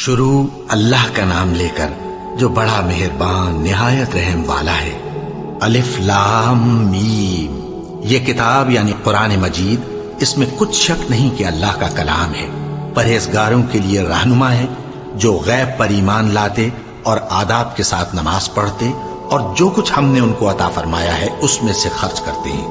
شروع اللہ کا نام لے کر جو بڑا مہربان نہایت رحم والا ہے۔ الف لام میم، یہ کتاب یعنی قرآن مجید، اس میں کچھ شک نہیں کہ اللہ کا کلام ہے، پرہیزگاروں کے لیے رہنما ہے، جو غیب پر ایمان لاتے اور آداب کے ساتھ نماز پڑھتے اور جو کچھ ہم نے ان کو عطا فرمایا ہے اس میں سے خرچ کرتے ہیں،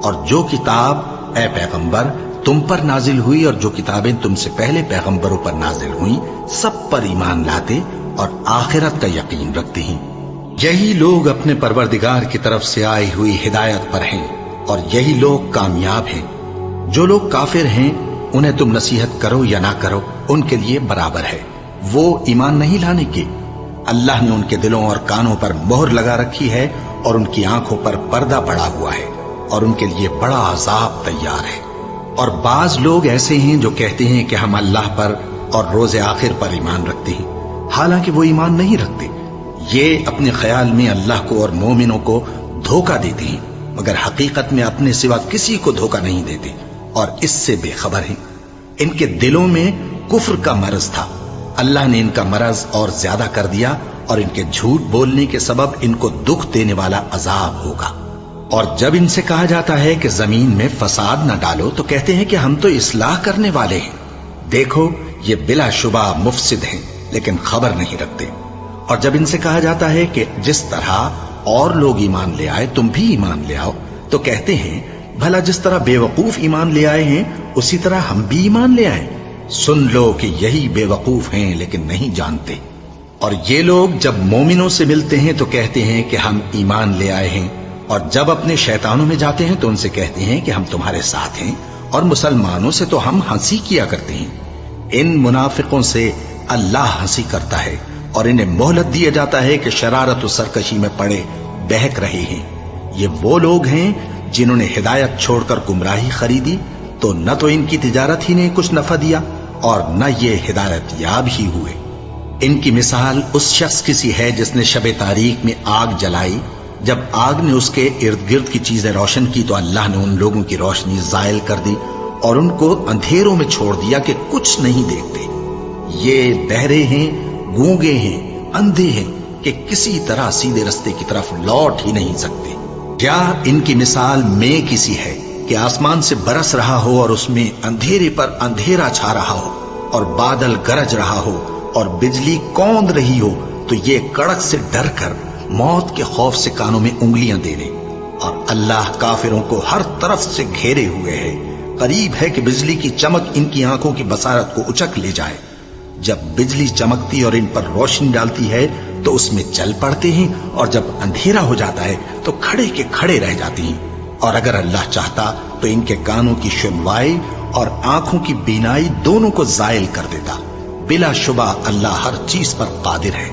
اور جو کتاب اے پیغمبر تم پر نازل ہوئی اور جو کتابیں تم سے پہلے پیغمبروں پر نازل ہوئیں سب پر ایمان لاتے اور آخرت کا یقین رکھتے ہیں۔ یہی لوگ اپنے پروردگار کی طرف سے آئی ہوئی ہدایت پر ہیں اور یہی لوگ کامیاب ہیں۔ جو لوگ کافر ہیں انہیں تم نصیحت کرو یا نہ کرو ان کے لیے برابر ہے، وہ ایمان نہیں لانے کے۔ اللہ نے ان کے دلوں اور کانوں پر مہر لگا رکھی ہے اور ان کی آنکھوں پر پردہ پڑا ہوا ہے اور ان کے لیے بڑا عذاب تیار ہے۔ اور بعض لوگ ایسے ہیں جو کہتے ہیں کہ ہم اللہ پر اور روز آخر پر ایمان رکھتے ہیں، حالانکہ وہ ایمان نہیں رکھتے۔ یہ اپنے خیال میں اللہ کو اور مومنوں کو دھوکہ دیتے ہیں، مگر حقیقت میں اپنے سوا کسی کو دھوکہ نہیں دیتے اور اس سے بے خبر ہیں۔ ان کے دلوں میں کفر کا مرض تھا، اللہ نے ان کا مرض اور زیادہ کر دیا اور ان کے جھوٹ بولنے کے سبب ان کو دکھ دینے والا عذاب ہوگا۔ اور جب ان سے کہا جاتا ہے کہ زمین میں فساد نہ ڈالو تو کہتے ہیں کہ ہم تو اصلاح کرنے والے ہیں۔ دیکھو یہ بلا شبہ مفسد ہیں لیکن خبر نہیں رکھتے۔ اور جب ان سے کہا جاتا ہے کہ جس طرح اور لوگ ایمان لے آئے تم بھی ایمان لے آؤ تو کہتے ہیں بھلا جس طرح بے وقوف ایمان لے آئے ہیں اسی طرح ہم بھی ایمان لے آئیں۔ سن لو کہ یہی بے وقوف ہیں لیکن نہیں جانتے۔ اور یہ لوگ جب مومنوں سے ملتے ہیں تو کہتے ہیں کہ ہم ایمان لے آئے ہیں، اور جب اپنے شیطانوں میں جاتے ہیں تو ان سے کہتے ہیں کہ ہم تمہارے ساتھ ہیں، اور مسلمانوں سے تو ہم ہنسی کیا کرتے ہیں۔ ان منافقوں سے اللہ ہنسی کرتا ہے اور انہیں مہلت دیا جاتا ہے کہ شرارت و سرکشی میں پڑے بہک رہے ہیں۔ یہ وہ لوگ ہیں جنہوں نے ہدایت چھوڑ کر گمراہی خریدی تو نہ تو ان کی تجارت ہی نے کچھ نفع دیا اور نہ یہ ہدایت یاب ہی ہوئے۔ ان کی مثال اس شخص کی سی ہے جس نے شب تاریک میں آگ جلائی، جب آگ نے اس کے ارد گرد کی چیزیں روشن کی تو اللہ نے ان لوگوں کی روشنی زائل کر دی اور ان کو اندھیروں میں چھوڑ دیا کہ کچھ نہیں دیکھتے۔ یہ بہرے ہیں، گونگے ہیں، اندھے ہیں کہ کسی طرح سیدھے رستے کی طرف لوٹ ہی نہیں سکتے۔ کیا ان کی مثال میں کسی ہے کہ آسمان سے برس رہا ہو اور اس میں اندھیرے پر اندھیرا چھا رہا ہو اور بادل گرج رہا ہو اور بجلی کوند رہی ہو تو یہ کڑک سے ڈر کر موت کے خوف سے کانوں میں انگلیاں دے لے۔ اور اللہ کافروں کو ہر طرف سے گھیرے ہوئے ہے، قریب ہے کہ بجلی کی چمک ان کی آنکھوں کی بصارت کو اچک لے جائے۔ جب بجلی چمکتی اور ان پر روشنی ڈالتی ہے تو اس میں چل پڑتے ہیں، اور جب اندھیرا ہو جاتا ہے تو کھڑے کے کھڑے رہ جاتے ہیں۔ اور اگر اللہ چاہتا تو ان کے کانوں کی سنوائی اور آنکھوں کی بینائی دونوں کو زائل کر دیتا۔ بلا شبہ اللہ ہر چیز پر قادر ہے۔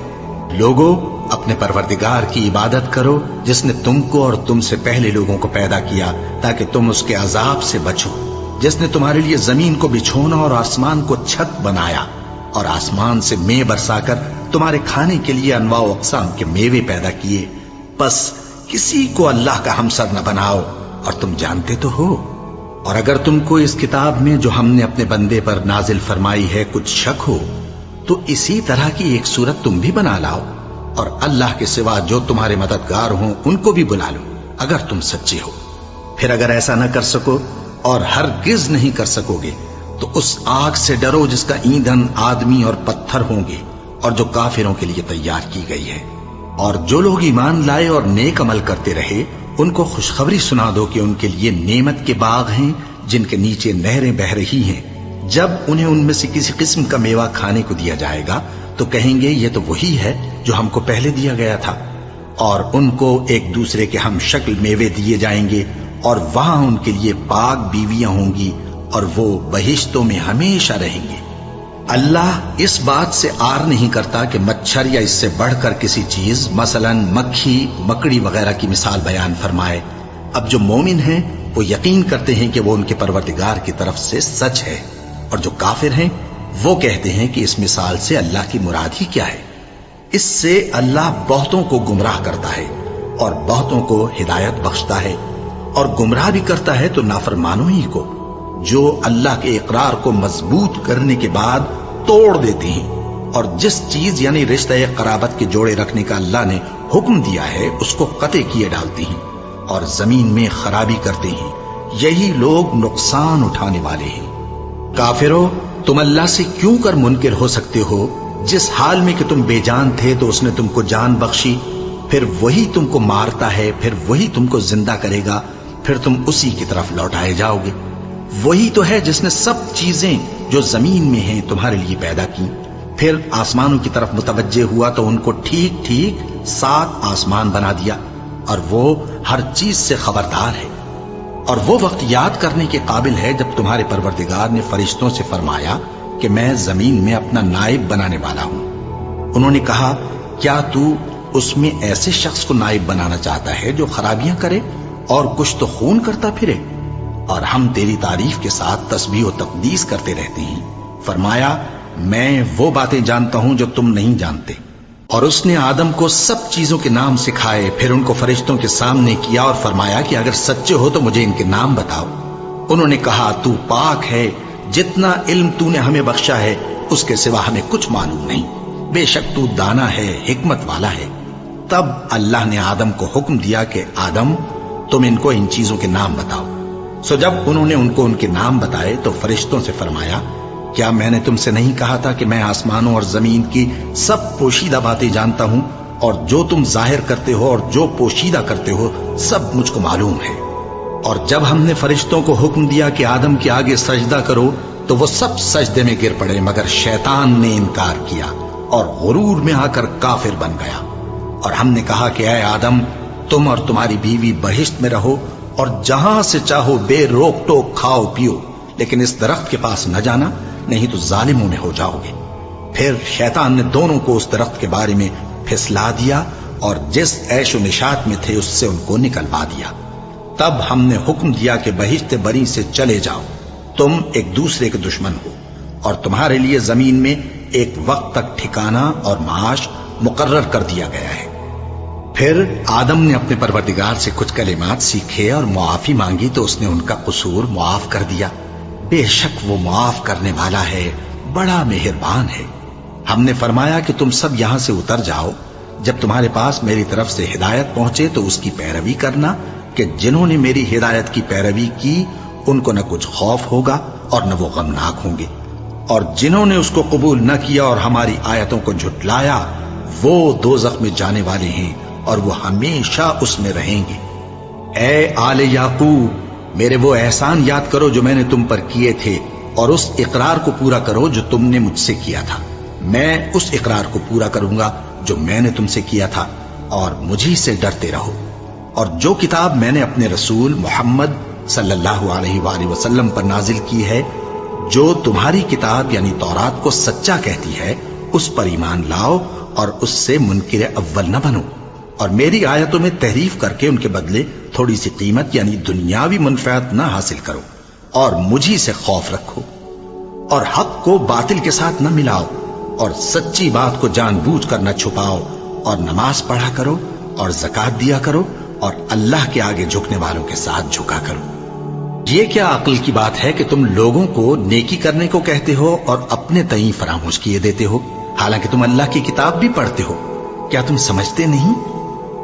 لوگو اپنے پروردگار کی عبادت کرو جس نے تم کو اور تم سے پہلے لوگوں کو پیدا کیا تاکہ تم اس کے عذاب سے بچو، جس نے تمہارے لیے زمین کو بچھونا اور آسمان کو چھت بنایا اور آسمان سے مے برسا کر تمہارے کھانے کے لیے انواع و اقسام کے میوے پیدا کیے۔ پس کسی کو اللہ کا ہمسر نہ بناؤ اور تم جانتے تو ہو۔ اور اگر تم کو اس کتاب میں جو ہم نے اپنے بندے پر نازل فرمائی ہے کچھ شک ہو تو اسی طرح کی ایک صورت تم بھی بنا لاؤ، اور اللہ کے سوا جو تمہارے مددگار ہوں ان کو بھی بلا لو اگر تم سچے ہو۔ پھر اگر ایسا نہ کر سکو اور ہرگز نہیں کر سکو گے تو اس آگ سے ڈرو جس کا ایندھن آدمی اور پتھر ہوں گے اور جو کافروں کے لیے تیار کی گئی ہے۔ اور جو لوگ ایمان لائے اور نیک عمل کرتے رہے ان کو خوشخبری سنا دو کہ ان کے لیے نعمت کے باغ ہیں جن کے نیچے نہریں بہہ رہی ہیں۔ جب انہیں ان میں سے کسی قسم کا میوہ کھانے کو دیا جائے گا تو کہیں گے یہ تو وہی ہے جو ہم کو پہلے دیا گیا تھا، اور ان کو ایک دوسرے کے ہم شکل میوے دیے جائیں گے اور وہاں ان کے لیے پاک بیویاں ہوں گی اور وہ بہشتوں میں ہمیشہ رہیں گے۔ اللہ اس بات سے آر نہیں کرتا کہ مچھر یا اس سے بڑھ کر کسی چیز مثلا مکھی مکڑی وغیرہ کی مثال بیان فرمائے۔ اب جو مومن ہیں وہ یقین کرتے ہیں کہ وہ ان کے پروردگار کی طرف سے سچ ہے، اور جو کافر ہیں وہ کہتے ہیں کہ اس مثال سے اللہ کی مراد ہی کیا ہے۔ اس سے اللہ بہتوں کو گمراہ کرتا ہے اور بہتوں کو ہدایت بخشتا ہے، اور گمراہ بھی کرتا ہے تو نافرمانوں ہی کو، جو اللہ کے اقرار کو مضبوط کرنے کے بعد توڑ دیتے ہیں اور جس چیز یعنی رشتہ قرابت کے جوڑے رکھنے کا اللہ نے حکم دیا ہے اس کو قطع کیے ڈالتے ہیں اور زمین میں خرابی کرتے ہیں، یہی لوگ نقصان اٹھانے والے ہیں۔ کافرو، تم اللہ سے کیوں کر منکر ہو سکتے ہو؟ جس حال میں کہ تم بے جان تھے تو اس نے تم کو جان بخشی، پھر وہی تم کو مارتا ہے، پھر وہی تم کو زندہ کرے گا، پھر تم اسی کی طرف لوٹائے جاؤ گے۔ وہی تو ہے جس نے سب چیزیں جو زمین میں ہیں تمہارے لیے پیدا کی، پھر آسمانوں کی طرف متوجہ ہوا تو ان کو ٹھیک ٹھیک 7 آسمان بنا دیا، اور وہ ہر چیز سے خبردار ہے۔ اور وہ وقت یاد کرنے کے قابل ہے جب تمہارے پروردگار نے فرشتوں سے فرمایا کہ میں زمین میں اپنا نائب بنانے والا ہوں۔ انہوں نے کہا، کیا تو اس میں ایسے شخص کو نائب بنانا چاہتا ہے جو خرابیاں کرے اور کچھ تو خون کرتا پھرے؟ اور ہم تیری تعریف کے ساتھ تسبیح و تقدیس کرتے رہتے ہیں۔ فرمایا، میں وہ باتیں جانتا ہوں جو تم نہیں جانتے۔ اور اس نے آدم کو سب چیزوں کے نام سکھائے، پھر ان کو فرشتوں کے سامنے کیا اور فرمایا کہ اگر سچے ہو تو مجھے ان کے نام بتاؤ۔ انہوں نے کہا، تو پاک ہے، جتنا علم تو نے ہمیں بخشا ہے اس کے سوا ہمیں کچھ معلوم نہیں، بے شک تو دانا ہے، حکمت والا ہے۔ تب اللہ نے آدم کو حکم دیا کہ آدم، تم ان کو ان چیزوں کے نام بتاؤ۔ سو جب انہوں نے ان کو ان کے نام بتائے تو فرشتوں سے فرمایا، کیا میں نے تم سے نہیں کہا تھا کہ میں آسمانوں اور زمین کی سب پوشیدہ باتیں جانتا ہوں، اور جو تم ظاہر کرتے ہو اور جو پوشیدہ کرتے ہو سب مجھ کو معلوم ہے۔ اور جب ہم نے فرشتوں کو حکم دیا کہ آدم کے آگے سجدہ کرو تو وہ سب سجدے میں گر پڑے، مگر شیطان نے انکار کیا اور غرور میں آ کر کافر بن گیا۔ اور ہم نے کہا کہ اے آدم، تم اور تمہاری بیوی بہشت میں رہو اور جہاں سے چاہو بے روک ٹوک کھاؤ پیو، لیکن اس درخت کے پاس نہ جانا، نہیں تو ظالموں میں ہو جاؤ گے۔ پھر شیطان نے دونوں کو اس درخت کے بارے میں پھسلا دیا اور جس عیش و نشاط میں تھے اس سے ان کو نکلوا دیا۔ تب ہم نے حکم دیا کہ بہشت بری سے چلے جاؤ، تم ایک دوسرے کے دشمن ہو، اور تمہارے لیے زمین میں ایک وقت تک ٹھکانہ اور معاش مقرر کر دیا گیا ہے۔ پھر آدم نے اپنے پروردگار سے کچھ کلمات سیکھے اور معافی مانگی تو اس نے ان کا قصور معاف کر دیا۔ بے شک وہ معاف کرنے والا ہے، بڑا مہربان ہے۔ ہم نے فرمایا کہ تم سب یہاں سے اتر جاؤ، جب تمہارے پاس میری طرف سے ہدایت پہنچے تو اس کی پیروی کرنا، کہ جنہوں نے میری ہدایت کی پیروی کی ان کو نہ کچھ خوف ہوگا اور نہ وہ غمناک ہوں گے، اور جنہوں نے اس کو قبول نہ کیا اور ہماری آیتوں کو جھٹلایا وہ دوزخ میں جانے والے ہیں اور وہ ہمیشہ اس میں رہیں گے۔ اے آل یعقوب، میرے وہ احسان یاد کرو جو میں نے تم پر کیے تھے، اور اس اقرار کو پورا کرو جو تم نے مجھ سے کیا تھا۔ میں اس اقرار کو پورا کروں گا جو میں نے تم سے کیا تھا، اور مجھی سے ڈرتے رہو۔ اور جو کتاب میں نے اپنے رسول محمد صلی اللہ علیہ وآلہ وسلم پر نازل کی ہے، جو تمہاری کتاب یعنی تورات کو سچا کہتی ہے، اس پر ایمان لاؤ اور اس سے منکر اول نہ بنو، اور میری آیتوں میں تحریف کر کے ان کے بدلے تھوڑی سی قیمت یعنی دنیاوی منفعت نہ حاصل کرو، اور مجھی سے خوف رکھو، اور حق کو باطل کے ساتھ نہ ملاؤ، اور سچی بات کو جان بوجھ کر نہ چھپاؤ، اور نماز پڑھا کرو اور زکوٰۃ دیا کرو، اور اللہ کے آگے جھکنے والوں کے ساتھ جھکا کرو۔ یہ کیا عقل کی بات ہے کہ تم لوگوں کو نیکی کرنے کو کہتے ہو اور اپنے تئیں فراموش کیے دیتے ہو، حالانکہ تم اللہ کی کتاب بھی پڑھتے ہو؟ کیا تم سمجھتے نہیں؟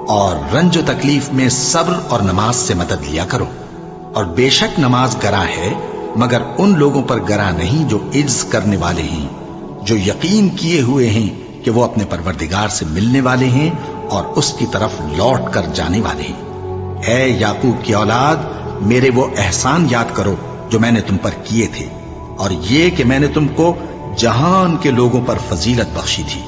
اور رنج و تکلیف میں صبر اور نماز سے مدد لیا کرو، اور بے شک نماز گراں ہے، مگر ان لوگوں پر گراں نہیں جو عجز کرنے والے ہیں، جو یقین کیے ہوئے ہیں کہ وہ اپنے پروردگار سے ملنے والے ہیں اور اس کی طرف لوٹ کر جانے والے ہیں۔ اے یعقوب کی اولاد، میرے وہ احسان یاد کرو جو میں نے تم پر کیے تھے، اور یہ کہ میں نے تم کو جہان کے لوگوں پر فضیلت بخشی تھی۔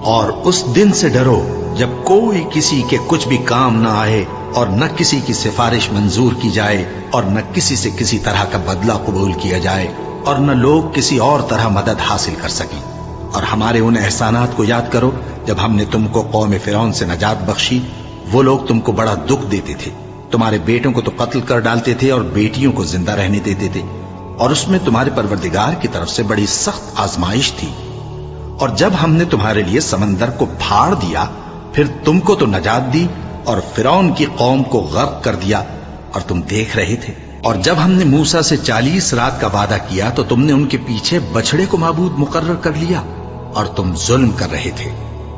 اور اس دن سے ڈرو جب کوئی کسی کے کچھ بھی کام نہ آئے، اور نہ کسی کی سفارش منظور کی جائے، اور نہ کسی سے کسی طرح کا بدلہ قبول کیا جائے، اور نہ لوگ کسی اور طرح مدد حاصل کر سکیں۔ اور ہمارے ان احسانات کو یاد کرو جب ہم نے تم کو قوم فرعون سے نجات بخشی۔ وہ لوگ تم کو بڑا دکھ دیتے تھے، تمہارے بیٹوں کو تو قتل کر ڈالتے تھے اور بیٹیوں کو زندہ رہنے دیتے تھے، اور اس میں تمہارے پروردگار کی طرف سے بڑی سخت آزمائش تھی۔ اور جب ہم نے تمہارے لیے سمندر کو پھاڑ دیا، پھر تم کو تو نجات دی اور فرعون کی قوم کو غرق کر دیا، اور تم دیکھ رہے تھے۔ اور جب ہم نے موسیٰ سے 40 رات کا وعدہ کیا تو تم نے ان کے پیچھے بچڑے کو معبود مقرر کر لیا، اور تم ظلم کر رہے تھے.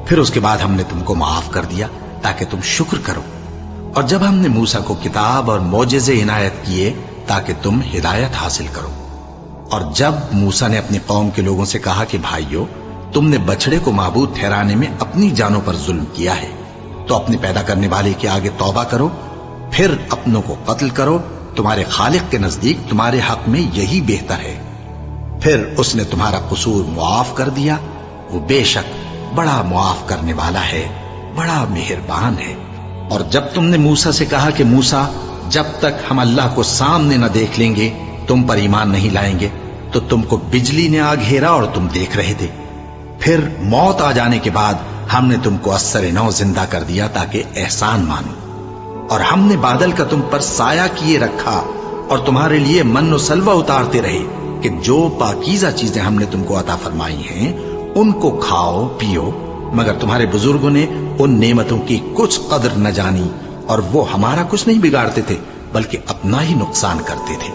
پھر اس کے بعد ہم نے تم کو معاف کر دیا تاکہ تم شکر کرو. اور جب ہم نے موسیٰ کو کتاب اور معجزے عنایت کیے تاکہ تم ہدایت حاصل کرو. اور جب موسیٰ نے اپنی قوم کے لوگوں سے کہا کہ بھائیو، تم نے بچڑے کو معبود ٹھہرانے میں اپنی جانوں پر ظلم کیا ہے، تو اپنے پیدا کرنے والے کے آگے توبہ کرو، پھر اپنوں کو قتل کرو، تمہارے خالق کے نزدیک تمہارے حق میں یہی بہتر ہے. پھر اس نے تمہارا قصور معاف کر دیا. وہ بے شک بڑا معاف کرنے والا ہے، بڑا مہربان ہے. اور جب تم نے موسیٰ سے کہا کہ موسیٰ، جب تک ہم اللہ کو سامنے نہ دیکھ لیں گے تم پر ایمان نہیں لائیں گے، تو تم کو بجلی نے آ گھیرا اور تم دیکھ رہے تھے. پھر موت آ جانے کے بعد ہم نے تم کو اثر نو زندہ کر دیا تاکہ احسان مانو. اور ہم نے بادل کا تم پر سایہ کیے رکھا اور تمہارے لیے من و سلوہ اتارتے رہے کہ جو پاکیزہ چیزیں ہم نے تم کو عطا فرمائی ہیں ان کو کھاؤ پیو، مگر تمہارے بزرگوں نے ان نعمتوں کی کچھ قدر نہ جانی اور وہ ہمارا کچھ نہیں بگاڑتے تھے بلکہ اپنا ہی نقصان کرتے تھے.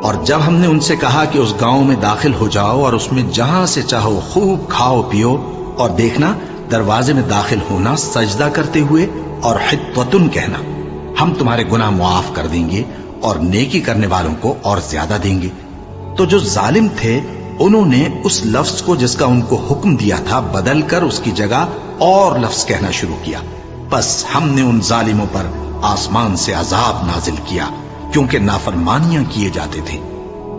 اور جب ہم نے ان سے کہا کہ اس گاؤں میں داخل ہو جاؤ اور اس میں جہاں سے چاہو خوب کھاؤ پیو، اور دیکھنا دروازے میں داخل ہونا سجدہ کرتے ہوئے اور حطوتن کہنا، ہم تمہارے گناہ معاف کر دیں گے اور نیکی کرنے والوں کو اور زیادہ دیں گے. تو جو ظالم تھے انہوں نے اس لفظ کو جس کا ان کو حکم دیا تھا بدل کر اس کی جگہ اور لفظ کہنا شروع کیا. بس ہم نے ان ظالموں پر آسمان سے عذاب نازل کیا کیونکہ نافرمانیاں کیے جاتے تھے.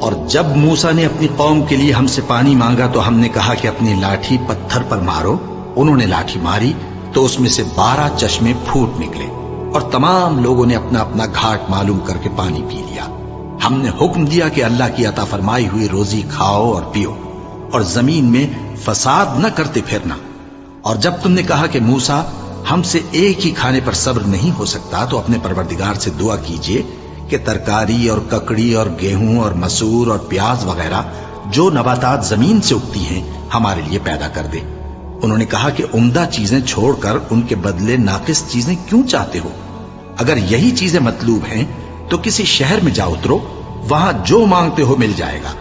اور جب موسیٰ نے اپنی قوم کے لیے ہم سے پانی مانگا تو ہم نے کہا کہ اپنی لاٹھی پتھر پر مارو. انہوں نے لاٹھی ماری تو اس میں سے 12 چشمے پھوٹ نکلے اور تمام لوگوں نے اپنا اپنا گھاٹ معلوم کر کے پانی پی لیا. ہم نے حکم دیا کہ اللہ کی عطا فرمائی ہوئی روزی کھاؤ اور پیو اور زمین میں فساد نہ کرتے پھرنا. اور جب تم نے کہا کہ موسیٰ ہم سے ایک ہی کھانے پر صبر نہیں ہو سکتا تو اپنے پروردگار سے دعا کیجئے کہ ترکاری اور ککڑی اور گیہوں اور مسور اور پیاز وغیرہ جو نباتات زمین سے اگتی ہیں ہمارے لیے پیدا کر دے. انہوں نے کہا کہ عمدہ چیزیں چھوڑ کر ان کے بدلے ناقص چیزیں کیوں چاہتے ہو؟ اگر یہی چیزیں مطلوب ہیں تو کسی شہر میں جا اترو، وہاں جو مانگتے ہو مل جائے گا.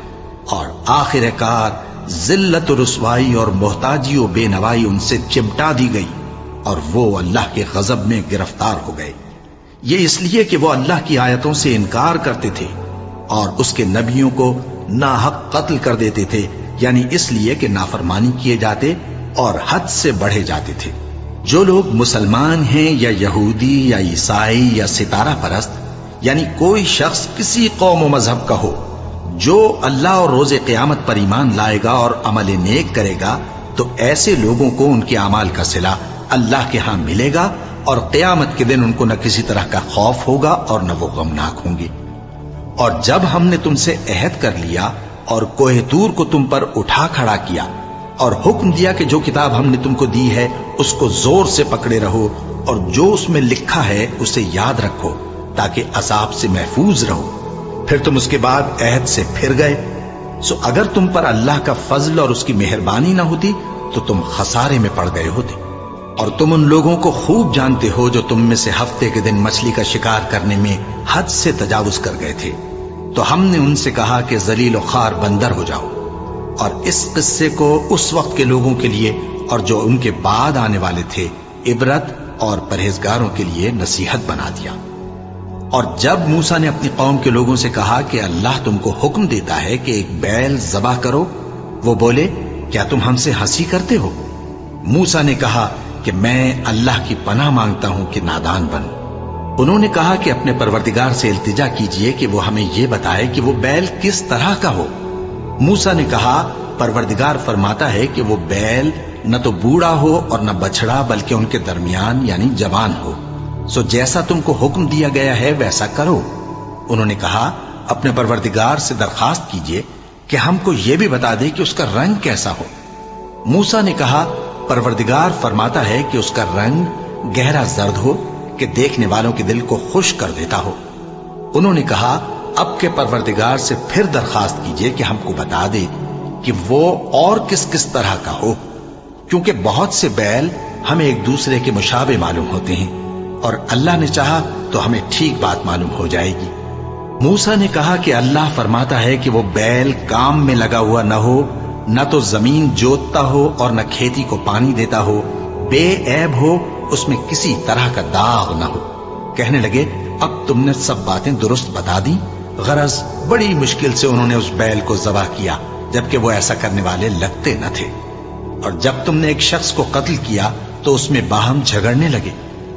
اور آخر کار ذلت و رسوائی اور محتاجی و بے نوائی ان سے چمٹا دی گئی اور وہ اللہ کے غضب میں گرفتار ہو گئے. یہ اس لیے کہ وہ اللہ کی آیتوں سے انکار کرتے تھے اور اس کے نبیوں کو ناحق قتل کر دیتے تھے، یعنی اس لیے کہ نافرمانی کیے جاتے اور حد سے بڑھے جاتے تھے. جو لوگ مسلمان ہیں یا یہودی یا عیسائی یا ستارہ پرست، یعنی کوئی شخص کسی قوم و مذہب کا ہو، جو اللہ اور روز قیامت پر ایمان لائے گا اور عمل نیک کرے گا تو ایسے لوگوں کو ان کے اعمال کا صلہ اللہ کے ہاں ملے گا اور قیامت کے دن ان کو نہ کسی طرح کا خوف ہوگا اور نہ وہ غمناک ہوں گے. اور جب ہم نے تم سے عہد کر لیا اور کوہ طور کو تم پر اٹھا کھڑا کیا اور حکم دیا کہ جو کتاب ہم نے تم کو دی ہے اس کو زور سے پکڑے رہو اور جو اس میں لکھا ہے اسے یاد رکھو تاکہ عذاب سے محفوظ رہو، پھر تم اس کے بعد عہد سے پھر گئے، سو اگر تم پر اللہ کا فضل اور اس کی مہربانی نہ ہوتی تو تم خسارے میں پڑ گئے ہوتے. اور تم ان لوگوں کو خوب جانتے ہو جو تم میں سے ہفتے کے دن مچھلی کا شکار کرنے میں حد سے تجاوز کر گئے تھے، تو ہم نے ان سے کہا کہ ذلیل و خوار بندر ہو جاؤ. اور اس قصے کو اس وقت کے لوگوں کے لیے اور جو ان کے بعد آنے والے تھے عبرت اور پرہیزگاروں کے لیے نصیحت بنا دیا. اور جب موسیٰ نے اپنی قوم کے لوگوں سے کہا کہ اللہ تم کو حکم دیتا ہے کہ ایک بیل ذبح کرو، وہ بولے کیا تم ہم سے ہنسی کرتے ہو؟ موسیٰ نے کہا کہ میں اللہ کی پناہ مانگتا ہوں کہ نادان بنوں. انہوں نے کہا کہ اپنے پروردگار سے التجا کیجئے کہ وہ ہمیں یہ بتائے کہ وہ بیل کس طرح کا ہو. موسیٰ نے کہا پروردگار فرماتا ہے کہ وہ بیل نہ تو بوڑھا ہو اور نہ بچڑا بلکہ ان کے درمیان یعنی جوان ہو، سو جیسا تم کو حکم دیا گیا ہے ویسا کرو. انہوں نے کہا اپنے پروردگار سے درخواست کیجئے کہ ہم کو یہ بھی بتا دے کہ اس کا رنگ کیسا ہو. موسیٰ نے کہا پروردگار فرماتا ہے کہ اس کا رنگ گہرا زرد ہو کہ دیکھنے والوں کے دل کو خوش کر دیتا ہو. انہوں نے کہا اب کے پروردگار سے پھر درخواست کیجئے کہ ہم کو بتا دے کہ وہ اور کس کس طرح کا ہو، کیونکہ بہت سے بیل ہمیں ایک دوسرے کے مشابہ معلوم ہوتے ہیں اور اللہ نے چاہا تو ہمیں ٹھیک بات معلوم ہو جائے گی. موسیٰ نے کہا کہ اللہ فرماتا ہے کہ وہ بیل کام میں لگا ہوا نہ ہو نہ تو زمین جوتتا ہو اور نہ کھیتی کو پانی دیتا ہو، بے عیب ہو، اس میں کسی طرح کا داغ نہ ہو۔ کہنے لگے اب تم نے سب باتیں درست بتا دی۔ غرض بڑی مشکل سے انہوں نے اس بیل کو ذبح کیا، جبکہ وہ ایسا کرنے والے لگتے نہ تھے۔ اور جب تم نے ایک شخص کو قتل کیا تو اس میں باہم جھگڑنے لگے،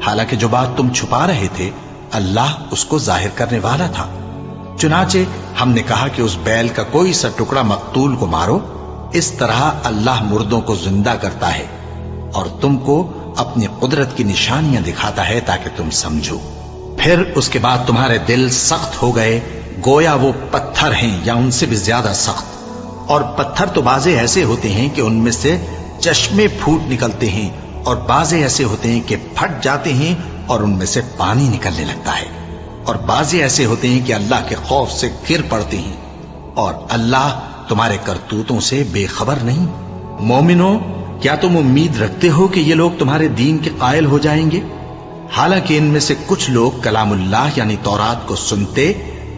حالانکہ جو بات تم چھپا رہے تھے اللہ اس کو ظاہر کرنے والا تھا۔ چنانچہ ہم نے کہا کہ اس بیل کا کوئی سا ٹکڑا مقتول کو مارو، اس طرح اللہ مردوں کو زندہ کرتا ہے اور تم کو اپنی قدرت کی نشانیاں دکھاتا ہے تاکہ تم سمجھو۔ پھر اس کے بعد تمہارے دل سخت ہو گئے، گویا وہ پتھر ہیں یا ان سے بھی زیادہ سخت۔ اور پتھر تو بعضے ایسے ہوتے ہیں کہ ان میں سے چشمے پھوٹ نکلتے ہیں، اور بعضے ایسے ہوتے ہیں کہ پھٹ جاتے ہیں اور ان میں سے پانی نکلنے لگتا ہے، اور بعضے ایسے ہوتے ہیں کہ اللہ کے خوف سے گر پڑتے ہیں، اور اللہ تمہارے کرتوتوں سے بے خبر نہیں۔ مومنو، کیا تم امید رکھتے ہو کہ یہ لوگ تمہارے دین کے قائل ہو جائیں گے؟ حالانکہ ان میں سے کچھ لوگ کلام اللہ یعنی تورات کو سنتے،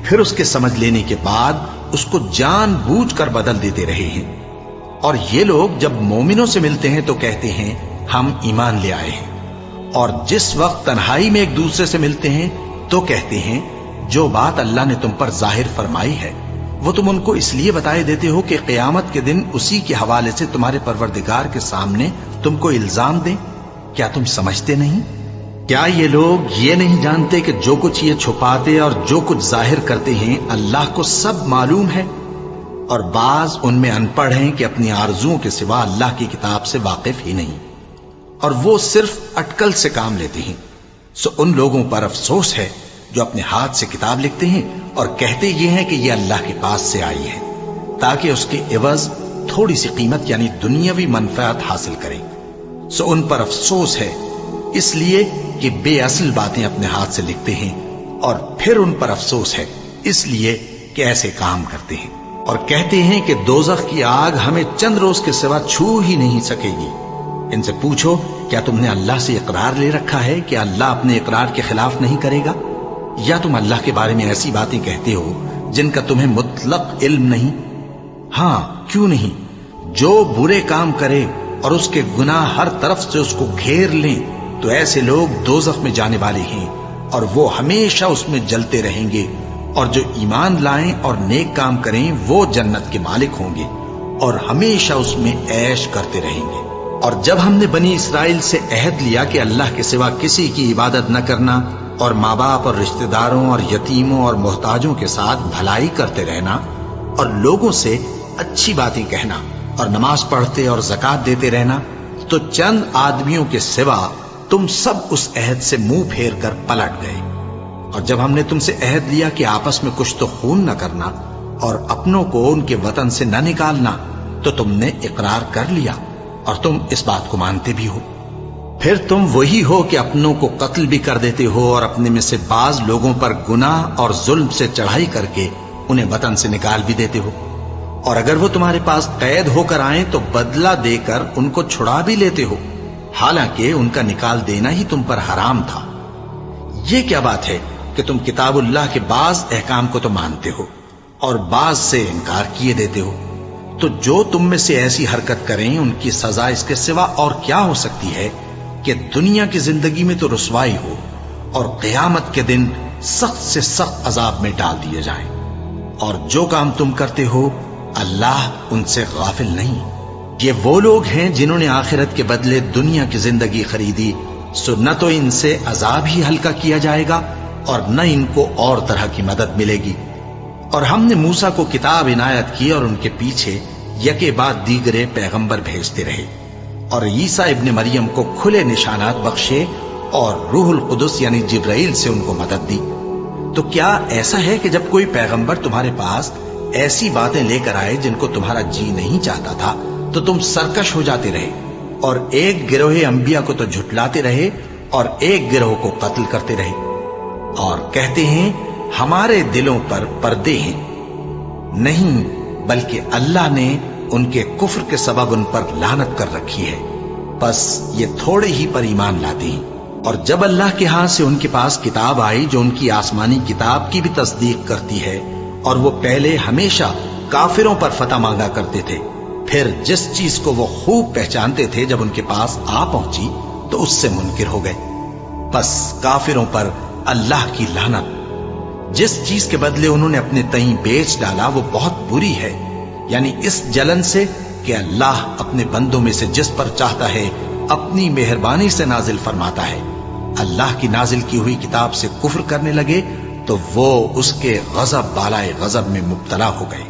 پھر اس کے سمجھ لینے کے بعد اس کو جان بوجھ کر بدل دیتے رہے ہیں۔ اور یہ لوگ جب مومنوں سے ملتے ہیں تو کہتے ہیں ہم ایمان لے آئے ہیں، اور جس وقت تنہائی میں ایک دوسرے سے ملتے ہیں تو کہتے ہیں جو بات اللہ نے تم پر ظاہر فرمائی ہے وہ تم ان کو اس لیے بتائے دیتے ہو کہ قیامت کے دن اسی کے حوالے سے تمہارے پروردگار کے سامنے تم کو الزام دیں۔ کیا تم سمجھتے نہیں؟ کیا یہ لوگ یہ نہیں جانتے کہ جو کچھ یہ چھپاتے اور جو کچھ ظاہر کرتے ہیں اللہ کو سب معلوم ہے؟ اور بعض ان میں ان پڑھ ہیں کہ اپنی آرزوؤں کے سوا اللہ کی کتاب سے واقف ہی نہیں، اور وہ صرف اٹکل سے کام لیتے ہیں۔ سو ان لوگوں پر افسوس ہے جو اپنے ہاتھ سے کتاب لکھتے ہیں اور کہتے یہ ہیں کہ یہ اللہ کے پاس سے آئی ہے، تاکہ اس کے عوض تھوڑی سی قیمت یعنی دنیاوی منفعت حاصل کریں۔ سو ان پر افسوس ہے اس لیے کہ بے اصل باتیں اپنے ہاتھ سے لکھتے ہیں، اور پھر ان پر افسوس ہے اس لیے کہ ایسے کام کرتے ہیں، اور کہتے ہیں کہ دوزخ کی آگ ہمیں چند روز کے سوا چھو ہی نہیں سکے گی۔ ان سے پوچھو کیا تم نے اللہ سے اقرار لے رکھا ہے کہ اللہ اپنے اقرار کے خلاف نہیں کرے گا؟ یا تم اللہ کے بارے میں ایسی باتیں کہتے ہو جن کا تمہیں مطلق علم نہیں؟ ہاں کیوں نہیں، جو برے کام کرے اور اس کے گناہ ہر طرف سے اس کو گھیر لیں تو ایسے لوگ دوزخ میں جانے والے ہیں، اور وہ ہمیشہ اس میں جلتے رہیں گے، اور جو ایمان لائیں اور نیک کام کریں وہ جنت کے مالک ہوں گے اور ہمیشہ اس میں عیش کرتے رہیں گے۔ اور جب ہم نے بنی اسرائیل سے عہد لیا کہ اللہ کے سوا کسی کی عبادت نہ کرنا، اور ماں باپ اور رشتہ داروں اور یتیموں اور محتاجوں کے ساتھ بھلائی کرتے رہنا، اور لوگوں سے اچھی باتیں کہنا، اور نماز پڑھتے اور زکوٰۃ دیتے رہنا، تو چند آدمیوں کے سوا تم سب اس عہد سے منہ پھیر کر پلٹ گئے۔ اور جب ہم نے تم سے عہد لیا کہ آپس میں کچھ تو خون نہ کرنا اور اپنوں کو ان کے وطن سے نہ نکالنا، تو تم نے اقرار کر لیا اور تم اس بات کو مانتے بھی ہو۔ پھر تم وہی ہو کہ اپنوں کو قتل بھی کر دیتے ہو، اور اپنے میں سے بعض لوگوں پر گناہ اور ظلم سے چڑھائی کر کے انہیں وطن سے نکال بھی دیتے ہو، اور اگر وہ تمہارے پاس قید ہو کر آئیں تو بدلہ دے کر ان کو چھڑا بھی لیتے ہو، حالانکہ ان کا نکال دینا ہی تم پر حرام تھا۔ یہ کیا بات ہے کہ تم کتاب اللہ کے بعض احکام کو تو مانتے ہو اور بعض سے انکار کیے دیتے ہو؟ تو جو تم میں سے ایسی حرکت کریں ان کی سزا اس کے سوا اور کیا ہو سکتی ہے کہ دنیا کی زندگی میں تو رسوائی ہو اور قیامت کے دن سخت سے سخت عذاب میں ڈال دیے جائیں۔ اور جو کام تم کرتے ہو اللہ ان سے غافل نہیں۔ یہ وہ لوگ ہیں جنہوں نے آخرت کے بدلے دنیا کی زندگی خریدی، سو نہ تو ان سے عذاب ہی ہلکا کیا جائے گا اور نہ ان کو اور طرح کی مدد ملے گی۔ اور ہم نے موسیٰ کو کتاب عنایت کی اور ان کے پیچھے یکے بعد دیگرے پیغمبر بھیجتے رہے، اور عیسیٰ ابن مریم کو کھلے نشانات بخشے اور روح القدس یعنی جبرائیل سے ان کو مدد دی۔ تو کیا ایسا ہے کہ جب کوئی پیغمبر تمہارے پاس ایسی باتیں لے کر آئے جن کو تمہارا جی نہیں چاہتا تھا تو تم سرکش ہو جاتے رہے، اور ایک گروہ انبیاء کو تو جھٹلاتے رہے اور ایک گروہ کو قتل کرتے رہے، اور کہتے ہیں ہمارے دلوں پر پردے ہیں؟ نہیں، بلکہ اللہ نے ان کے کفر کے سبب ان پر لعنت کر رکھی ہے، بس یہ تھوڑے ہی پر ایمان لاتے ہیں۔ اور جب اللہ کے ہاں سے ان کے پاس کتاب آئی جو ان کی آسمانی کتاب کی بھی تصدیق کرتی ہے، اور وہ پہلے ہمیشہ کافروں پر فتح مانگا کرتے تھے، پھر جس چیز کو وہ خوب پہچانتے تھے جب ان کے پاس آ پہنچی تو اس سے منکر ہو گئے۔ بس کافروں پر اللہ کی لعنت۔ جس چیز کے بدلے انہوں نے اپنے تئیں بیچ ڈالا وہ بہت بری ہے، یعنی اس جلن سے کہ اللہ اپنے بندوں میں سے جس پر چاہتا ہے اپنی مہربانی سے نازل فرماتا ہے۔ اللہ کی نازل کی ہوئی کتاب سے کفر کرنے لگے تو وہ اس کے غضب بالائے غضب میں مبتلا ہو گئے،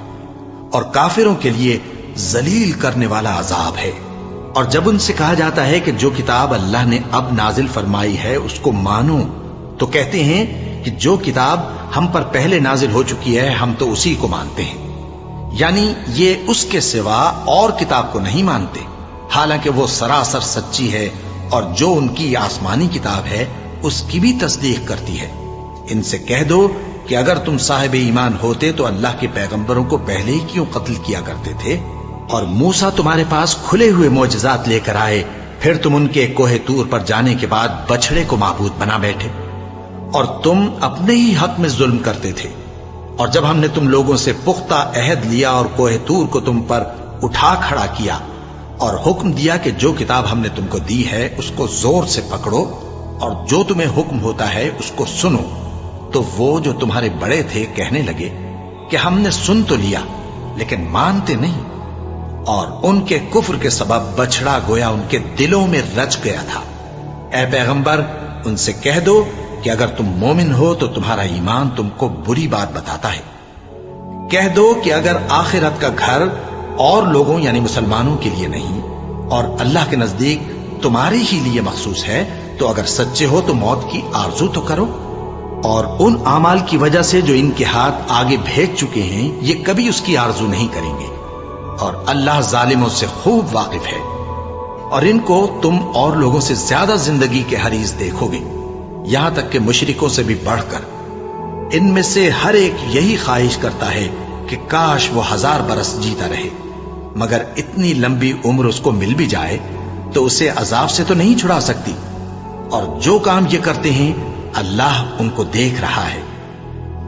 اور کافروں کے لیے ذلیل کرنے والا عذاب ہے۔ اور جب ان سے کہا جاتا ہے کہ جو کتاب اللہ نے اب نازل فرمائی ہے اس کو مانو، تو کہتے ہیں کہ جو کتاب ہم پر پہلے نازل ہو چکی ہے ہم تو اسی کو مانتے ہیں، یعنی یہ اس کے سوا اور کتاب کو نہیں مانتے، حالانکہ وہ سراسر سچی ہے، اور جو ان کی آسمانی کتاب ہے اس کی بھی تصدیق کرتی ہے۔ ان سے کہہ دو کہ اگر تم صاحب ایمان ہوتے تو اللہ کے پیغمبروں کو پہلے ہی کیوں قتل کیا کرتے تھے؟ اور موسیٰ تمہارے پاس کھلے ہوئے معجزات لے کر آئے، پھر تم ان کے کوہ طور پر جانے کے بعد بچڑے کو معبود بنا بیٹھے، اور تم اپنے ہی حق میں ظلم کرتے تھے۔ اور جب ہم نے تم لوگوں سے پختہ عہد لیا اور کوہ طور کو تم پر اٹھا کھڑا کیا اور حکم دیا کہ جو کتاب ہم نے تم کو دی ہے اس کو زور سے پکڑو اور جو تمہیں حکم ہوتا ہے اس کو سنو، تو وہ جو تمہارے بڑے تھے کہنے لگے کہ ہم نے سن تو لیا لیکن مانتے نہیں، اور ان کے کفر کے سبب بچڑا گویا ان کے دلوں میں رچ گیا تھا۔ اے پیغمبر ان سے کہہ دو کہ اگر تم مومن ہو تو تمہارا ایمان تم کو بری بات بتاتا ہے۔ کہہ دو کہ اگر آخرت کا گھر اور لوگوں یعنی مسلمانوں کے لیے نہیں اور اللہ کے نزدیک تمہارے ہی لیے مخصوص ہے تو اگر سچے ہو تو موت کی آرزو تو کرو، اور ان اعمال کی وجہ سے جو ان کے ہاتھ آگے بھیج چکے ہیں یہ کبھی اس کی آرزو نہیں کریں گے، اور اللہ ظالموں سے خوب واقف ہے۔ اور ان کو تم اور لوگوں سے زیادہ زندگی کے حریص دیکھو گے، یہاں تک کہ مشرکوں سے بھی بڑھ کر۔ ان میں سے ہر ایک یہی خواہش کرتا ہے کہ کاش وہ 1000 برس جیتا رہے، مگر اتنی لمبی عمر اس کو مل بھی جائے تو اسے عذاب سے تو نہیں چھڑا سکتی، اور جو کام یہ کرتے ہیں اللہ ان کو دیکھ رہا ہے۔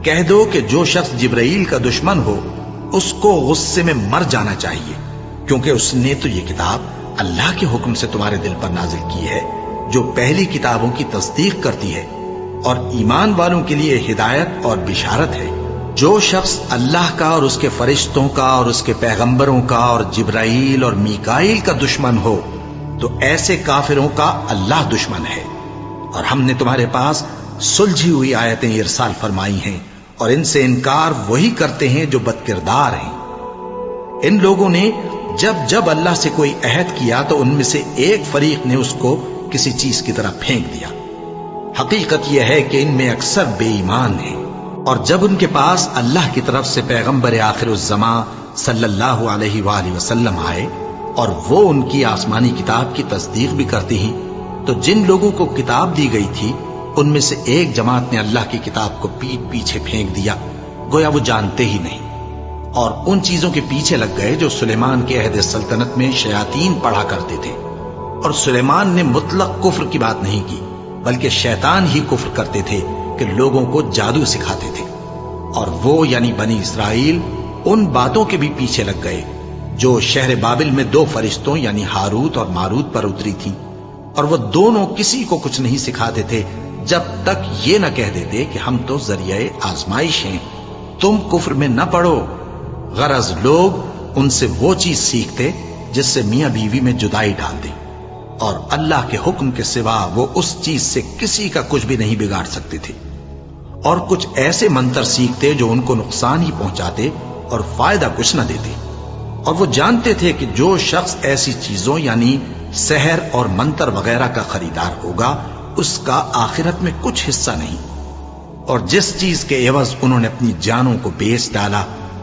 کہہ دو کہ جو شخص جبرائیل کا دشمن ہو اس کو غصے میں مر جانا چاہیے، کیونکہ اس نے تو یہ کتاب اللہ کے حکم سے تمہارے دل پر نازل کی ہے جو پہلی کتابوں کی تصدیق کرتی ہے، اور ایمان والوں کے لیے ہدایت اور بشارت ہے۔ جو شخص اللہ کا اور اس کے فرشتوں کا اور اس کے پیغمبروں کا اور جبرائیل اور میکائیل کا دشمن ہو تو ایسے کافروں کا اللہ دشمن ہے۔ اور ہم نے تمہارے پاس سلجھی ہوئی آیتیں ارسال فرمائی ہیں، اور ان سے انکار وہی کرتے ہیں جو بد کردار ہیں۔ ان لوگوں نے جب اللہ سے کوئی عہد کیا تو ان میں سے ایک فریق نے اس کو کسی چیز کی طرح پھینک دیا۔ حقیقت یہ ہے کہ ان میں اکثر بے ایمان ہیں، اور جب ان کے پاس اللہ کی طرف سے پیغمبر آخر الزماں صلی اللہ علیہ وآلہ وسلم آئے اور وہ ان کی آسمانی کتاب کی تصدیق بھی کرتی ہیں، تو جن لوگوں کو کتاب دی گئی تھی ان میں سے ایک جماعت نے اللہ کی کتاب کو پیٹ پیچھے پھینک دیا، گویا وہ جانتے ہی نہیں، اور ان چیزوں کے پیچھے لگ گئے جو سلیمان کے عہد سلطنت میں شیاطین پڑھا کرتے تھے۔ اور سلیمان نے مطلق کفر کی بات نہیں کی، بلکہ شیطان ہی کفر کرتے تھے کہ لوگوں کو جادو سکھاتے تھے، اور وہ یعنی بنی اسرائیل ان باتوں کے بھی پیچھے لگ گئے جو شہر بابل میں 2 فرشتوں یعنی ہاروت اور ماروت پر اتری تھیں، اور وہ دونوں کسی کو کچھ نہیں سکھاتے تھے جب تک یہ نہ کہہ دیتے کہ ہم تو ذریعہ آزمائش ہیں، تم کفر میں نہ پڑو۔ غرض لوگ ان سے وہ چیز سیکھتے جس سے میاں بیوی میں جدائی ڈال دے، اور اللہ کے حکم کے سوا وہ اس چیز سے کسی کا کچھ بھی نہیں بگاڑ سکتے تھے، اور کچھ ایسے منتر سیکھتے جو ان کو نقصان ہی پہنچاتے اور فائدہ کچھ نہ دیتے۔ اور وہ جانتے تھے کہ جو شخص ایسی چیزوں یعنی سحر اور منتر وغیرہ کا خریدار ہوگا اس کا آخرت میں کچھ حصہ نہیں، اور جس چیز کے عوض انہوں نے اپنی جانوں کو بیچ ڈالا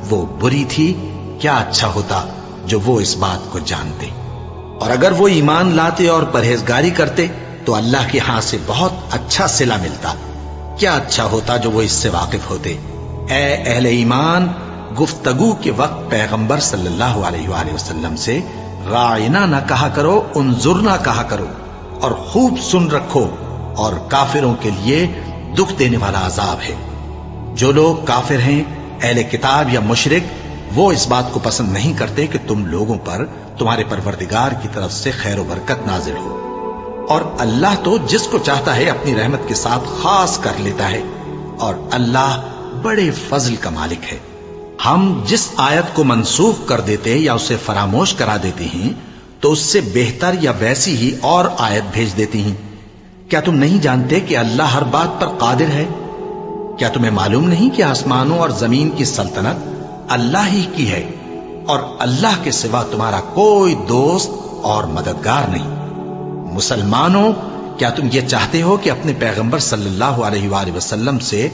وہ بری تھی۔ کیا اچھا ہوتا جو وہ اس بات کو جانتے، اور اگر وہ ایمان لاتے اور پرہیزگاری کرتے تو اللہ کے ہاں سے بہت اچھا صلہ ملتا۔ کیا اچھا ہوتا جو وہ اس سے واقف ہوتے۔ اے اہل ایمان، گفتگو کے وقت پیغمبر صلی اللہ علیہ وآلہ وسلم سے رائنا نہ کہا کرو، انظرنا کہا کرو، اور خوب سن رکھو، اور کافروں کے لیے دکھ دینے والا عذاب ہے۔ جو لوگ کافر ہیں، اہل کتاب یا مشرک، وہ اس بات کو پسند نہیں کرتے کہ تم لوگوں پر تمہارے پروردگار کی طرف سے خیر و برکت نازل ہو، اور اللہ تو جس کو چاہتا ہے اپنی رحمت کے ساتھ خاص کر لیتا ہے، اور اللہ بڑے فضل کا مالک ہے۔ ہم جس آیت کو منسوخ کر دیتے یا اسے فراموش کرا دیتے ہیں تو اس سے بہتر یا ویسی ہی اور آیت بھیج دیتی ہیں۔ کیا تم نہیں جانتے کہ اللہ ہر بات پر قادر ہے؟ کیا تمہیں معلوم نہیں کہ آسمانوں اور زمین کی سلطنت اللہ ہی کی ہے، اور اللہ کے سوا تمہارا کوئی دوست اور مددگار نہیں؟ مسلمانوں، کیا تم یہ چاہتے ہو کہ اپنے پیغمبر صلی اللہ علیہ وآلہ وسلم سے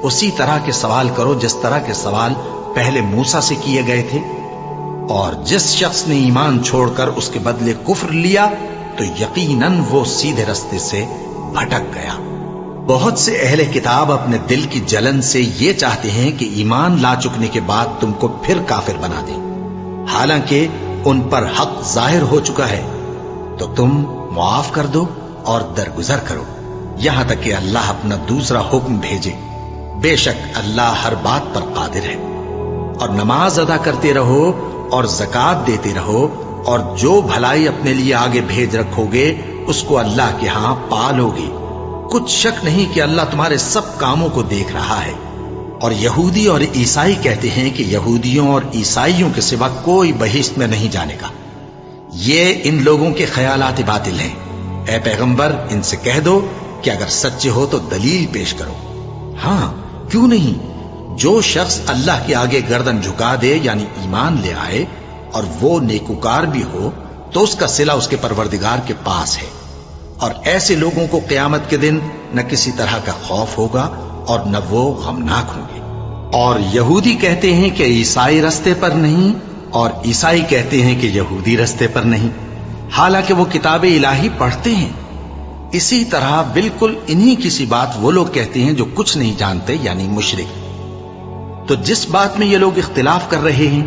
اسی طرح کے سوال کرو جس طرح کے سوال پہلے موسیٰ سے کیے گئے تھے؟ اور جس شخص نے ایمان چھوڑ کر اس کے بدلے کفر لیا تو یقیناً وہ سیدھے رستے سے بھٹک گیا۔ بہت سے اہل کتاب اپنے دل کی جلن سے یہ چاہتے ہیں کہ ایمان لا چکنے کے بعد تم کو پھر کافر بنا دیں، حالانکہ ان پر حق ظاہر ہو چکا ہے۔ تو تم معاف کر دو اور درگزر کرو یہاں تک کہ اللہ اپنا دوسرا حکم بھیجے۔ بے شک اللہ ہر بات پر قادر ہے۔ اور نماز ادا کرتے رہو اور زکوٰۃ دیتے رہو، اور جو بھلائی اپنے لیے آگے بھیج رکھو گے اس کو اللہ کے ہاں پالو گے۔ کچھ شک نہیں کہ اللہ تمہارے سب کاموں کو دیکھ رہا ہے۔ اور یہودی اور عیسائی کہتے ہیں کہ یہودیوں اور عیسائیوں کے سوا کوئی بہشت میں نہیں جانے گا۔ یہ ان لوگوں کے خیالات باطل ہیں۔ اے پیغمبر، ان سے کہہ دو کہ اگر سچے ہو تو دلیل پیش کرو۔ ہاں، کیوں نہیں؟ جو شخص اللہ کے آگے گردن جھکا دے یعنی ایمان لے آئے اور وہ نیکوکار بھی ہو تو اس کا صلہ اس کے پروردگار کے پاس ہے، اور ایسے لوگوں کو قیامت کے دن نہ کسی طرح کا خوف ہوگا اور نہ وہ غمناک ہوں گے۔ اور یہودی کہتے ہیں کہ عیسائی رستے پر نہیں، اور عیسائی کہتے ہیں کہ یہودی رستے پر نہیں، حالانکہ وہ کتاب الہی پڑھتے ہیں۔ اسی طرح بالکل انہی کسی بات وہ لوگ کہتے ہیں جو کچھ نہیں جانتے یعنی مشرک۔ تو جس بات میں یہ لوگ اختلاف کر رہے ہیں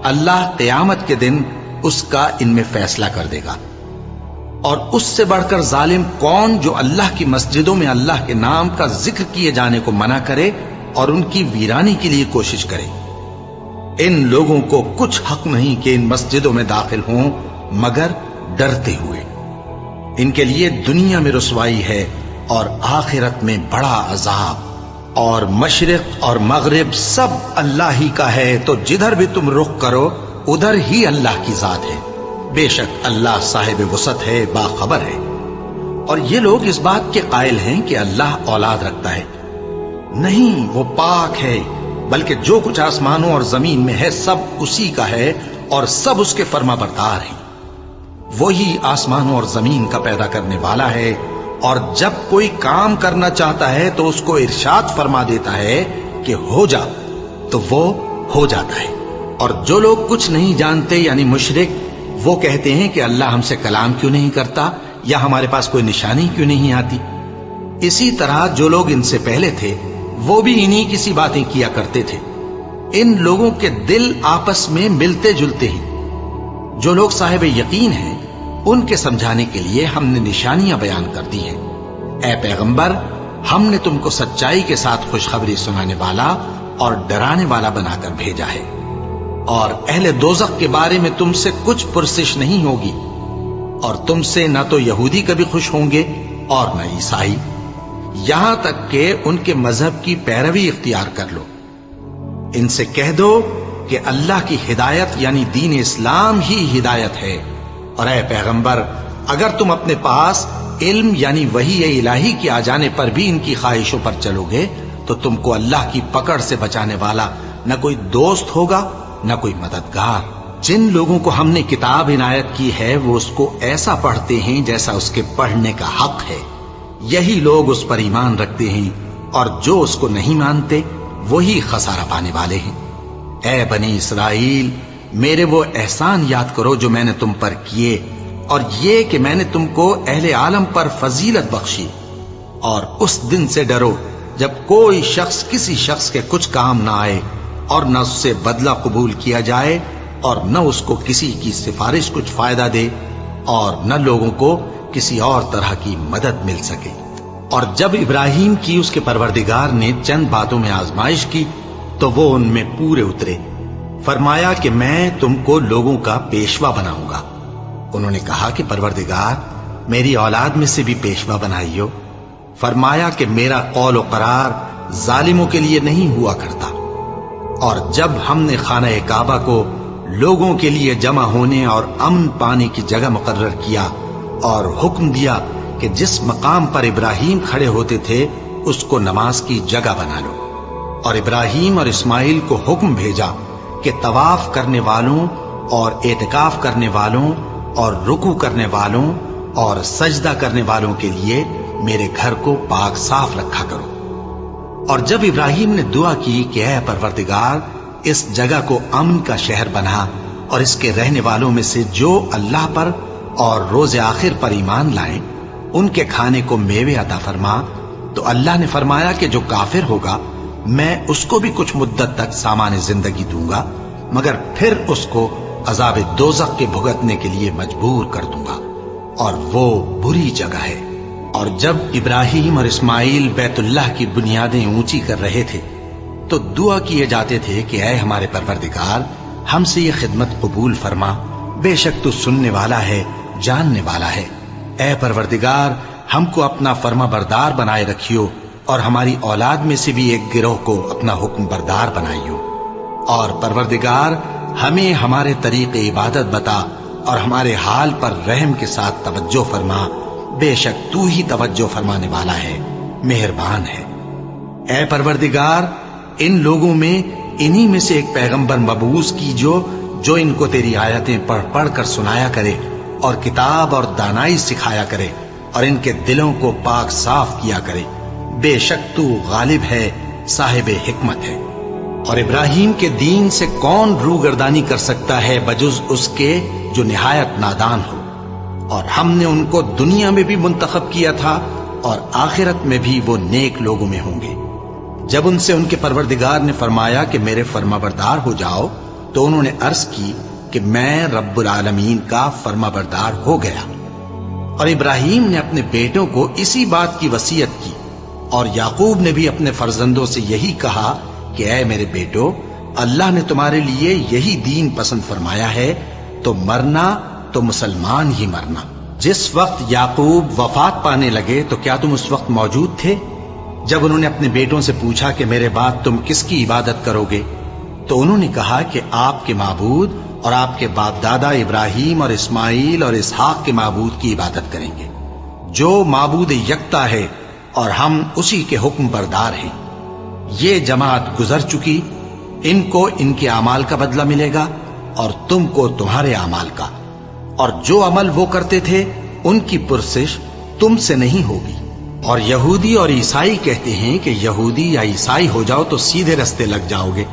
اللہ قیامت کے دن اس کا ان میں فیصلہ کر دے گا۔ اور اس سے بڑھ کر ظالم کون جو اللہ کی مسجدوں میں اللہ کے نام کا ذکر کیے جانے کو منع کرے اور ان کی ویرانی کے لیے کوشش کرے۔ ان لوگوں کو کچھ حق نہیں کہ ان مسجدوں میں داخل ہوں مگر ڈرتے ہوئے۔ ان کے لیے دنیا میں رسوائی ہے اور آخرت میں بڑا عذاب۔ اور مشرق اور مغرب سب اللہ ہی کا ہے، تو جدھر بھی تم رخ کرو ادھر ہی اللہ کی ذات ہے۔ بے شک اللہ صاحب وسعت ہے، باخبر ہے۔ اور یہ لوگ اس بات کے قائل ہیں کہ اللہ اولاد رکھتا ہے۔ نہیں، وہ پاک ہے، بلکہ جو کچھ آسمانوں اور زمین میں ہے سب اسی کا ہے اور سب اس کے فرما بردار ہیں۔ وہی آسمانوں اور زمین کا پیدا کرنے والا ہے، اور جب کوئی کام کرنا چاہتا ہے تو اس کو ارشاد فرما دیتا ہے کہ ہو جا، تو وہ ہو جاتا ہے۔ اور جو لوگ کچھ نہیں جانتے یعنی مشرک، وہ کہتے ہیں کہ اللہ ہم سے کلام کیوں نہیں کرتا یا ہمارے پاس کوئی نشانی کیوں نہیں آتی۔ اسی طرح جو لوگ ان سے پہلے تھے وہ بھی انہی کسی باتیں کیا کرتے تھے۔ ان لوگوں کے دل آپس میں ملتے جلتے ہیں۔ جو لوگ صاحب یقین ہیں ان کے سمجھانے کے لیے ہم نے نشانیاں بیان کر دی ہیں۔ اے پیغمبر، ہم نے تم کو سچائی کے ساتھ خوشخبری سنانے والا اور ڈرانے والا بنا کر بھیجا ہے، اور اہل دوزخ کے بارے میں تم سے کچھ پرسش نہیں ہوگی، اور تم سے نہ تو یہودی کبھی خوش ہوں گے اور نہ عیسائی، یہاں تک کہ ان کے مذہب کی پیروی اختیار کر لو۔ ان سے کہہ دو کہ اللہ کی ہدایت یعنی دین اسلام ہی ہدایت ہے، اور اے پیغمبر، اگر تم اپنے پاس علم یعنی وحی الہی کے آ جانے پر بھی ان کی خواہشوں پر چلو گے تو تم کو اللہ کی پکڑ سے بچانے والا نہ کوئی دوست ہوگا نہ کوئی مددگار۔ جن لوگوں کو ہم نے کتاب عنایت کی ہے وہ اس کو ایسا پڑھتے ہیں جیسا اس کے پڑھنے کا حق ہے، یہی لوگ اس پر ایمان رکھتے ہیں، اور جو اس کو نہیں مانتے وہی خسارہ پانے والے ہیں۔ اے بنی اسرائیل، میرے وہ احسان یاد کرو جو میں نے تم پر کیے، اور یہ کہ میں نے تم کو اہل عالم پر فضیلت بخشی۔ اور اس دن سے ڈرو جب کوئی شخص کسی شخص کے کچھ کام نہ آئے، اور نہ اس سے بدلہ قبول کیا جائے، اور نہ اس کو کسی کی سفارش کچھ فائدہ دے، اور نہ لوگوں کو کسی اور طرح کی مدد مل سکے۔ اور جب ابراہیم کی اس کے پروردگار نے چند باتوں میں آزمائش کی تو وہ ان میں پورے اترے۔ فرمایا کہ میں تم کو لوگوں کا پیشوا بناؤں گا۔ انہوں نے کہا کہ پروردگار میری اولاد میں سے بھی پیشوا بنائیو۔ فرمایا کہ میرا قول و قرار ظالموں کے لیے نہیں ہوا کرتا۔ اور جب ہم نے خانہ کعبہ کو لوگوں کے لیے جمع ہونے اور امن پانے کی جگہ مقرر کیا اور حکم دیا کہ جس مقام پر ابراہیم کھڑے ہوتے تھے اس کو نماز کی جگہ بنا لو، اور ابراہیم اور اسماعیل کو حکم بھیجا کہ طواف کرنے والوں اور اعتکاف کرنے والوں اور رکوع کرنے والوں اور سجدہ کرنے والوں کے لیے میرے گھر کو پاک صاف رکھا کرو۔ اور جب ابراہیم نے دعا کی کہ اے پروردگار اس جگہ کو امن کا شہر بنا اور اس کے رہنے والوں میں سے جو اللہ پر اور روز آخر پر ایمان لائیں ان کے کھانے کو میوے عطا فرما، تو اللہ نے فرمایا کہ جو کافر ہوگا میں اس کو بھی کچھ مدت تک سامان زندگی دوں گا، مگر پھر اس کو عذاب دوزخ کے بھگتنے کے لیے مجبور کر دوں گا، اور وہ بری جگہ ہے۔ اور جب ابراہیم اور اسماعیل بیت اللہ کی بنیادیں اونچی کر رہے تھے تو دعا کیے جاتے تھے کہ اے ہمارے پروردگار ہم سے یہ خدمت قبول فرما، بے شک تو سننے والا ہے، جاننے والا ہے۔ اے پروردگار ہم کو اپنا فرما بردار بنائے رکھیو، اور ہماری اولاد میں سے بھی ایک گروہ کو اپنا حکم بردار بنائیو۔ اور پروردگار ہمیں ہمارے طریق عبادت بتا اور ہمارے حال پر رحم کے ساتھ توجہ فرما، بے شک تو ہی توجہ فرمانے والا ہے، مہربان ہے۔ اے پروردگار ان لوگوں میں انہی میں سے ایک پیغمبر مبعوث کیجو جو ان کو تیری آیتیں پڑھ پڑھ کر سنایا کرے اور کتاب اور دانائی سکھایا کرے اور ان کے دلوں کو پاک صاف کیا کرے، بے شک تو غالب ہے، صاحب حکمت ہے۔ اور ابراہیم کے دین سے کون روگردانی کر سکتا ہے بجز اس کے جو نہایت نادان ہو؟ اور ہم نے ان کو دنیا میں بھی منتخب کیا تھا اور آخرت میں بھی وہ نیک لوگوں میں ہوں گے۔ جب ان سے ان کے پروردگار نے فرمایا کہ میرے فرما بردار ہو جاؤ تو انہوں نے عرض کی کہ میں رب العالمین کا فرما بردار ہو گیا۔ اور ابراہیم نے اپنے بیٹوں کو اسی بات کی وصیت کی، اور یعقوب نے بھی اپنے فرزندوں سے یہی کہا کہ اے میرے بیٹو، اللہ نے تمہارے لیے یہی دین پسند فرمایا ہے، تو مرنا تو مسلمان ہی مرنا۔ جس وقت یعقوب وفات پانے لگے تو کیا تم اس وقت موجود تھے جب انہوں نے اپنے بیٹوں سے پوچھا کہ میرے بعد تم کس کی عبادت کرو گے؟ تو انہوں نے کہا کہ آپ کے معبود اور آپ کے باپ دادا ابراہیم اور اسماعیل اور اسحاق کے معبود کی عبادت کریں گے، جو معبود یکتا ہے اور ہم اسی کے حکم بردار ہیں۔ یہ جماعت گزر چکی، ان کو ان کے اعمال کا بدلہ ملے گا اور تم کو تمہارے اعمال کا، اور جو عمل وہ کرتے تھے ان کی پرسش تم سے نہیں ہوگی۔ اور یہودی اور عیسائی کہتے ہیں کہ یہودی یا عیسائی ہو جاؤ تو سیدھے رستے لگ جاؤ گے۔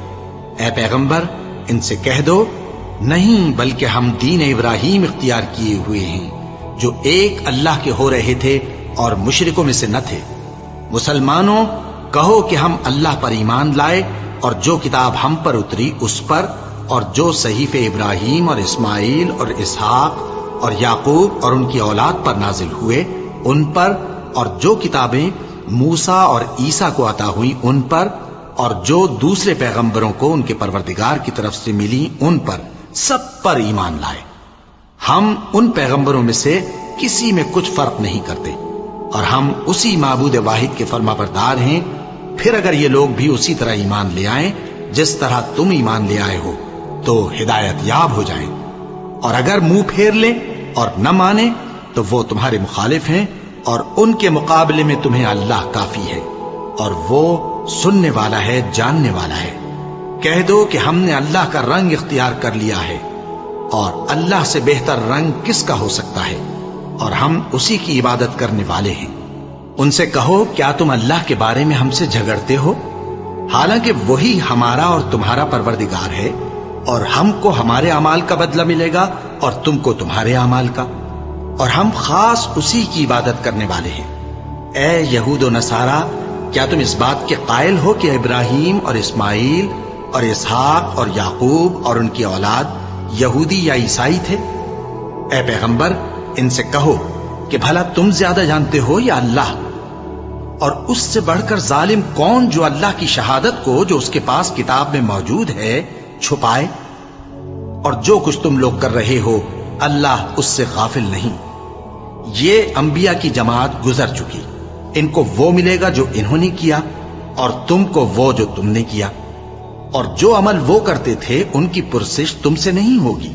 اے پیغمبر ان سے کہہ دو نہیں، بلکہ ہم دین ابراہیم اختیار کیے ہوئے ہیں جو ایک اللہ کے ہو رہے تھے اور مشرکوں میں سے نہ تھے۔ مسلمانوں کہو کہ ہم اللہ پر ایمان لائے اور جو کتاب ہم پر اتری اس پر، اور جو صحیفے ابراہیم اور اسماعیل اور اسحاق اور یعقوب اور ان کی اولاد پر نازل ہوئے ان پر، اور جو کتابیں موسیٰ اور عیسیٰ کو عطا ہوئی ان پر، اور جو دوسرے پیغمبروں کو ان کے پروردگار کی طرف سے ملی ان پر، سب پر ایمان لائے۔ ہم ان پیغمبروں میں سے کسی میں کچھ فرق نہیں کرتے، اور ہم اسی معبود واحد کے فرما بردار ہیں۔ پھر اگر یہ لوگ بھی اسی طرح ایمان لے آئیں جس طرح تم ایمان لے آئے ہو تو ہدایت یاب ہو جائیں، اور اگر منہ پھیر لیں اور نہ مانیں تو وہ تمہارے مخالف ہیں، اور ان کے مقابلے میں تمہیں اللہ کافی ہے، اور وہ سننے والا ہے، جاننے والا ہے۔ کہہ دو کہ ہم نے اللہ کا رنگ اختیار کر لیا ہے، اور اللہ سے بہتر رنگ کس کا ہو سکتا ہے، اور ہم اسی کی عبادت کرنے والے ہیں۔ ان سے کہو کیا تم اللہ کے بارے میں ہم سے جھگڑتے ہو، حالانکہ وہی ہمارا اور تمہارا پروردگار ہے، اور ہم کو ہمارے اعمال کا بدلہ ملے گا اور تم کو تمہارے اعمال کا، اور ہم خاص اسی کی عبادت کرنے والے ہیں۔ اے یہود و نصارا، کیا تم اس بات کے قائل ہو کہ ابراہیم اور اسماعیل اور اسحاق اور یعقوب اور ان کی اولاد یہودی یا عیسائی تھے؟ اے پیغمبر ان سے کہو کہ بھلا تم زیادہ جانتے ہو یا اللہ؟ اور اس سے بڑھ کر ظالم کون جو اللہ کی شہادت کو جو اس کے پاس کتاب میں موجود ہے چھپائے اور جو کچھ تم لوگ کر رہے ہو اللہ اس سے غافل نہیں۔ یہ انبیاء کی جماعت گزر چکی، ان کو وہ ملے گا جو انہوں نے کیا، اور تم کو وہ جو تم نے کیا، اور جو عمل وہ کرتے تھے ان کی پرسش تم سے نہیں ہوگی۔